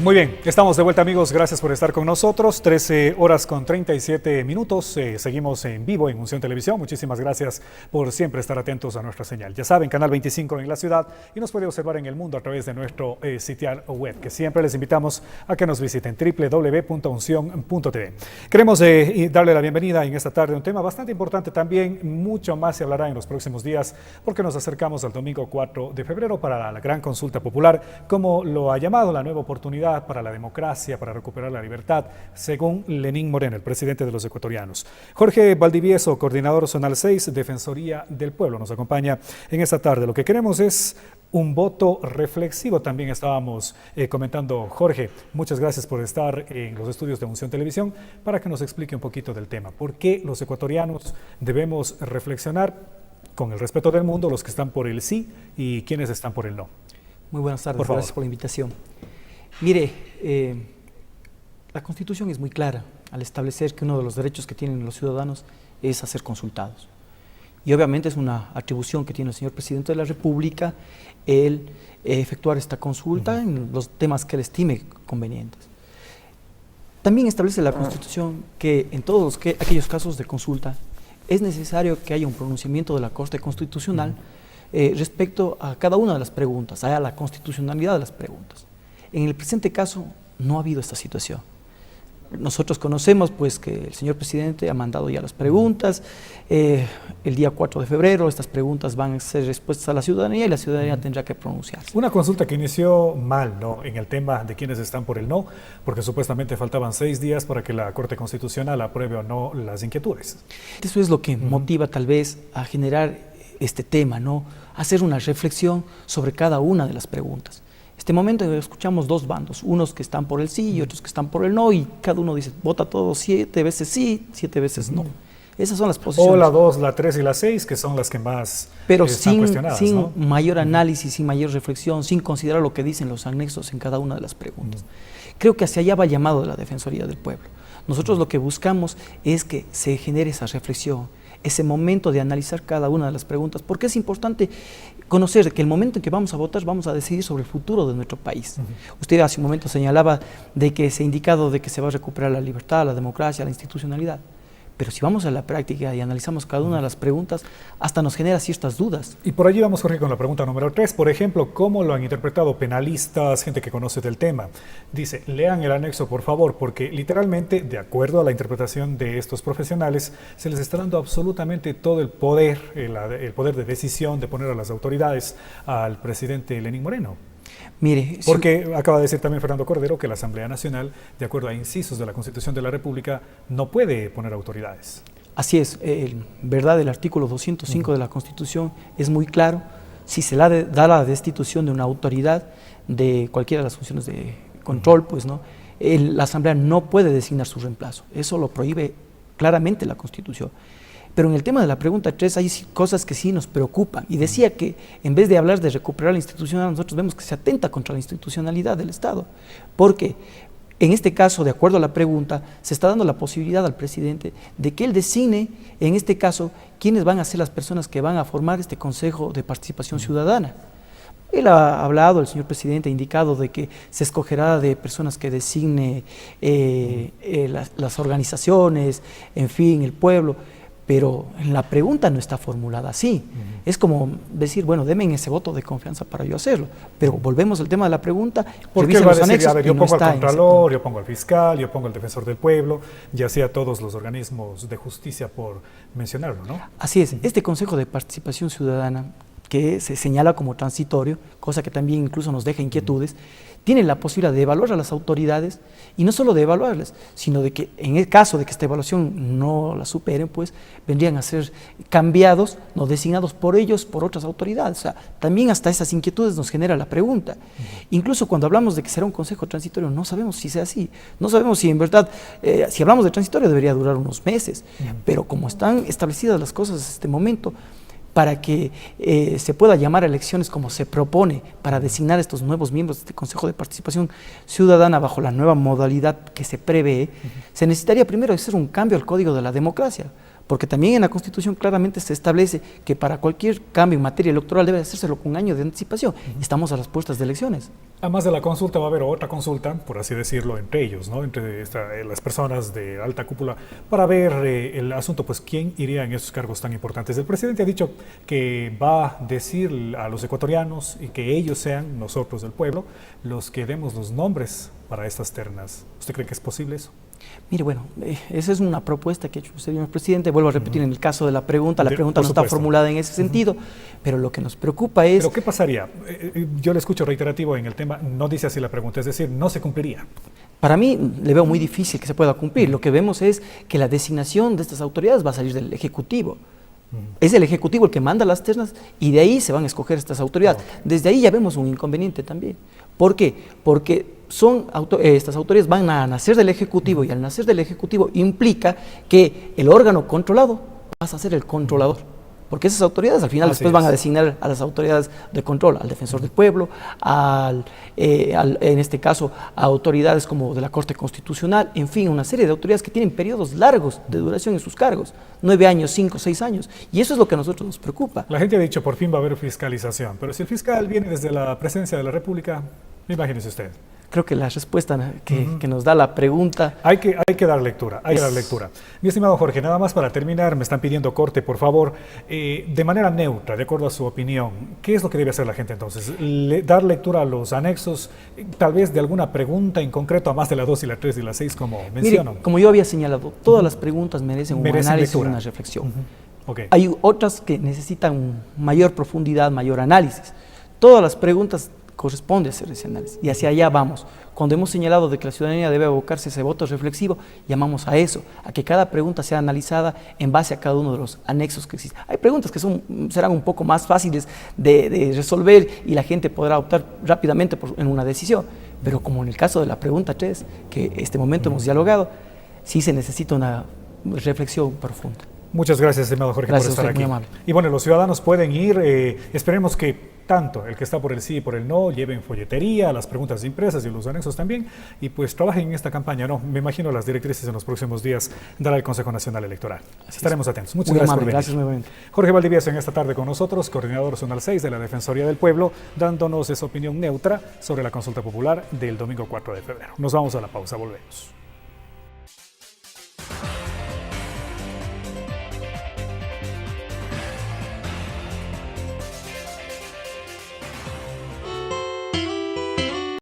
Muy bien, estamos de vuelta amigos, gracias por estar con nosotros, 13 horas con 37 minutos, seguimos en vivo en Unción Televisión, muchísimas gracias por siempre estar atentos a nuestra señal. Ya saben, Canal 25 en la ciudad y nos puede observar en el mundo a través de nuestro sitial web, que siempre les invitamos a que nos visiten www.uncion.tv. Queremos darle la bienvenida en esta tarde a un tema bastante importante también, mucho más se hablará en los próximos días, porque nos acercamos al domingo 4 de febrero para la gran consulta popular, como lo ha llamado la nueva oportunidad para la democracia, para recuperar la libertad, según Lenín Moreno, el presidente de los ecuatorianos. Jorge Valdivieso, coordinador zonal 6, Defensoría del Pueblo, nos acompaña en esta tarde. Lo que queremos es un voto reflexivo, también estábamos comentando. Jorge, muchas gracias por estar en los estudios de Unción Televisión para que nos explique un poquito del tema. ¿Por qué los ecuatorianos debemos reflexionar con el respeto del mundo, los que están por el sí y quienes están por el no? Muy buenas tardes, gracias por la invitación. Mire, la Constitución es muy clara al establecer que uno de los derechos que tienen los ciudadanos es a ser consultados. Y obviamente es una atribución que tiene el señor Presidente de la República el efectuar esta consulta en los temas que él estime convenientes. También establece la Constitución que en todos aquellos casos de consulta es necesario que haya un pronunciamiento de la Corte Constitucional respecto a cada una de las preguntas, a la constitucionalidad de las preguntas. En el presente caso no ha habido esta situación. Nosotros conocemos pues que el señor presidente ha mandado ya las preguntas, el día 4 de febrero estas preguntas van a ser respuestas a la ciudadanía y la ciudadanía tendrá que pronunciarse. Una consulta que inició mal, ¿no?, en el tema de quienes están por el no, porque supuestamente faltaban 6 días para que la Corte Constitucional apruebe o no las inquietudes. Eso es lo que motiva tal vez a generar este tema, ¿no?, hacer una reflexión sobre cada una de las preguntas. Este momento escuchamos dos bandos, unos que están por el sí y otros que están por el no, y cada uno dice, vota todo 7 veces sí, 7 veces no. Esas son las posiciones. O la 2, la 3 y la 6, que son las que más están cuestionadas. Sin ¿no? mayor análisis, sin mayor reflexión, sin considerar lo que dicen los anexos en cada una de las preguntas. Creo que hacia allá va el llamado de la Defensoría del Pueblo. Nosotros lo que buscamos es que se genere esa reflexión, ese momento de analizar cada una de las preguntas, porque es importante conocer que el momento en que vamos a votar vamos a decidir sobre el futuro de nuestro país. Usted hace un momento señalaba de que se ha indicado de que se va a recuperar la libertad, la democracia, la institucionalidad. Pero si vamos a la práctica y analizamos cada una de las preguntas, hasta nos genera ciertas dudas. Y por allí vamos, Jorge, con la pregunta número 3. Por ejemplo, ¿cómo lo han interpretado penalistas, gente que conoce del tema? Dice, lean el anexo, por favor, porque literalmente, de acuerdo a la interpretación de estos profesionales, se les está dando absolutamente todo el poder de decisión, de poner a las autoridades al presidente Lenín Moreno. Mire, porque acaba de decir también Fernando Cordero que la Asamblea Nacional, de acuerdo a incisos de la Constitución de la República, no puede poner autoridades. Así es, verdad, el artículo 205 de la Constitución es muy claro. Si se da la destitución de una autoridad de cualquiera de las funciones de control, pues no, la Asamblea no puede designar su reemplazo. Eso lo prohíbe claramente la Constitución. Pero en el tema de la pregunta 3 hay cosas que sí nos preocupan. Y decía que en vez de hablar de recuperar la institucionalidad, nosotros vemos que se atenta contra la institucionalidad del Estado. Porque en este caso, de acuerdo a la pregunta, se está dando la posibilidad al presidente de que él designe, en este caso, quiénes van a ser las personas que van a formar este Consejo de Participación Ciudadana. Él ha hablado, el señor presidente ha indicado de que se escogerá de personas que designe las organizaciones, en fin, el pueblo. Pero la pregunta no está formulada así. Es como decir, bueno, denme ese voto de confianza para yo hacerlo. Pero volvemos al tema de la pregunta. Porque él va a decir, a ver, yo pongo al Contralor, yo pongo al Fiscal, yo pongo al Defensor del Pueblo, ya sea todos los organismos de justicia, por mencionarlo, ¿no? Así es. Este Consejo de Participación Ciudadana, que se señala como transitorio, cosa que también incluso nos deja inquietudes, tiene la posibilidad de evaluar a las autoridades, y no solo de evaluarlas, sino de que en el caso de que esta evaluación no la superen, pues vendrían a ser cambiados, no designados por ellos, por otras autoridades. O sea, también hasta esas inquietudes nos genera la pregunta. Incluso cuando hablamos de que será un consejo transitorio, no sabemos si sea así, no sabemos si en verdad, si hablamos de transitorio debería durar unos meses, pero como están establecidas las cosas en este momento, para que se pueda llamar a elecciones como se propone para designar estos nuevos miembros de este Consejo de Participación Ciudadana bajo la nueva modalidad que se prevé, se necesitaría primero hacer un cambio al Código de la Democracia, porque también en la Constitución claramente se establece que para cualquier cambio en materia electoral debe hacérselo con un año de anticipación. Estamos a las puertas de elecciones. Además de la consulta va a haber otra consulta, por así decirlo, entre ellos, ¿no? Entre las personas de alta cúpula, para ver el asunto, pues quién iría en esos cargos tan importantes. El presidente ha dicho que va a decir a los ecuatorianos y que ellos sean, nosotros del pueblo, los que demos los nombres para estas ternas. ¿Usted cree que es posible eso? Mire, bueno, esa es una propuesta que ha hecho el señor presidente. Vuelvo a repetir, en el caso de la pregunta no está formulada en ese sentido, pero lo que nos preocupa es... ¿Pero qué pasaría? Yo le escucho reiterativo en el tema, no dice así la pregunta, es decir, no se cumpliría. Para mí le veo muy difícil que se pueda cumplir. Lo que vemos es que la designación de estas autoridades va a salir del Ejecutivo. Es el Ejecutivo el que manda las ternas y de ahí se van a escoger estas autoridades. Desde ahí ya vemos un inconveniente también. ¿Por qué? Porque estas autoridades van a nacer del Ejecutivo y al nacer del Ejecutivo implica que el órgano controlado pasa a ser el controlador. Porque esas autoridades al final después van a designar a las autoridades de control, al defensor del pueblo, en este caso a autoridades como de la Corte Constitucional, en fin, una serie de autoridades que tienen periodos largos de duración en sus cargos, 9 años, 5, 6 años, y eso es lo que a nosotros nos preocupa. La gente ha dicho por fin va a haber fiscalización, pero si el fiscal viene desde la presidencia de la República, imagínese usted. Creo que la respuesta que nos da la pregunta... Hay que dar lectura, hay que dar lectura. Mi estimado Jorge, nada más para terminar, me están pidiendo corte, por favor. De manera neutra, de acuerdo a su opinión, ¿qué es lo que debe hacer la gente entonces? ¿Dar lectura a los anexos, tal vez de alguna pregunta en concreto, a más de la 2 y la 3 y la 6, como menciono? Mire, como yo había señalado, todas las preguntas merecen un análisis y una reflexión. Okay. Hay otras que necesitan mayor profundidad, mayor análisis. Todas las preguntas corresponde hacer ese análisis y hacia allá vamos. Cuando hemos señalado de que la ciudadanía debe abocarse a ese voto reflexivo, llamamos a eso, a que cada pregunta sea analizada en base a cada uno de los anexos que existen. Hay preguntas que serán un poco más fáciles de resolver y la gente podrá optar rápidamente en una decisión, pero como en el caso de la pregunta 3, que este momento hemos dialogado, sí se necesita una reflexión profunda. Muchas gracias, estimado Jorge, por estar aquí. Y bueno, los ciudadanos pueden ir, esperemos que tanto el que está por el sí y por el no lleven folletería, las preguntas impresas y los anexos también, y pues trabajen en esta campaña, ¿no? Me imagino las directrices en los próximos días dará el Consejo Nacional Electoral. Estaremos atentos. Muchas gracias por venir. Gracias nuevamente. Jorge Valdivieso en esta tarde con nosotros, coordinador zonal 6 de la Defensoría del Pueblo, dándonos esa opinión neutra sobre la consulta popular del domingo 4 de febrero. Nos vamos a la pausa, volvemos.